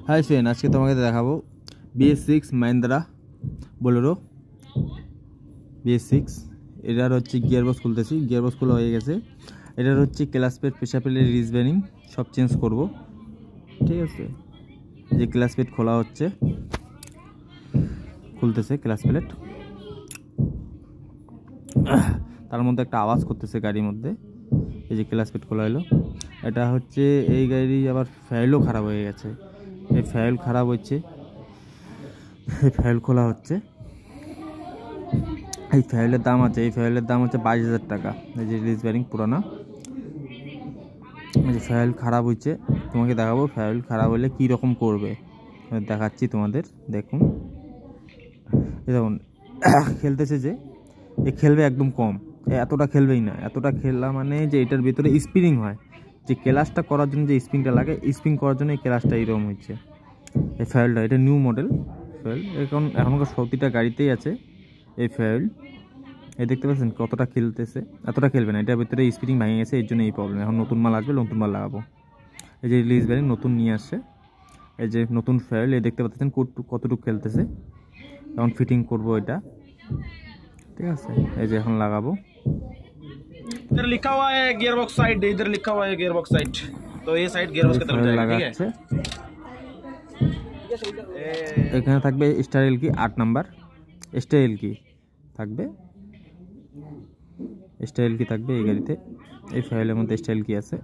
Hi friend, आज के तुम्हें देखाबो BS6 महिंद्रा बोलेरो BS6 এটার হচ্ছে গিয়ারবক্স খুলতেছি। গিয়ারবক্স খোলা হয়ে গেছে। এটার হচ্ছে ক্লাচ প্লেট, প্রেসার প্লেট, রিস বেরিং সব চেঞ্জ করব। ঠিক আছে, যে ক্লাচ প্লেট খোলা হচ্ছে, খুলতেছে ক্লাচ প্লেট। তার মধ্যে একটা আওয়াজ করতেছে গাড়ির মধ্যে। এই যে ক্লাচ প্লেট খোলা হলো। এটা হচ্ছে এই গাড়ি আবার ফাইলও খারাপ হয়ে গেছে। এই ফাইল খারাপ হচ্ছে, এই ফাইল খোলা হচ্ছে। এই ফাইলের দাম আছে, এই ফাইলের দাম হচ্ছে 22,000 টাকা। এই যে রিস বেরিং পুরানা। এই যে ফাইল খারাপ হচ্ছে, তোমাকে দেখাবো ফাইল খারাপ হলে কী রকম করবে দেখাচ্ছি তোমাদের। দেখুন, এই দেখুন খেলতেছে যে এ খেলবে একদম কম, এতটা খেলবেই না। এতটা খেলা মানে যে এটার ভিতরে স্প্রিং হয়, যে ক্লাচটা করার জন্য যে স্প্রিংটা লাগে, স্প্রিং করার জন্য এই ক্লাচটা এইরকম হচ্ছে। এই ফাইলটা এটা নিউ মডেল ফাইল, এখনকার প্রতিটা গাড়িতেই আছে এই ফাইল। এই দেখতে পাচ্ছেন কতটা খেলতেছে, এতটা খেলবে না। এটার ভিতরে স্প্রিং ভেঙে গেছে, এর জন্য এই প্রবলেম। এখন নতুন মাল আসবে, নতুন মাল লাগাবো। এই যে রিলিজ বেরিং নতুন নিয়ে আসছে, এই যে নতুন ফাইল। এই দেখতে পাচ্ছেন কতটুকু খেলতেছে। এখন ফিটিং করব এটা, ঠিক আছে। এই যে এখন লাগাবো। इधर लिखा हुआ है गियर बॉक्स साइड, इधर लिखा हुआ है गियर बॉक्स साइड, तो ये साइड गियर बॉक्स की तरफ जाएगा। ठीक है, এখানে থাকবে স্টাইল কি 8 নাম্বার, স্টাইল কি থাকবে, স্টাইল কি থাকবে এই গাড়িতে। এই ফাইলের মধ্যে স্টাইল কি আছে।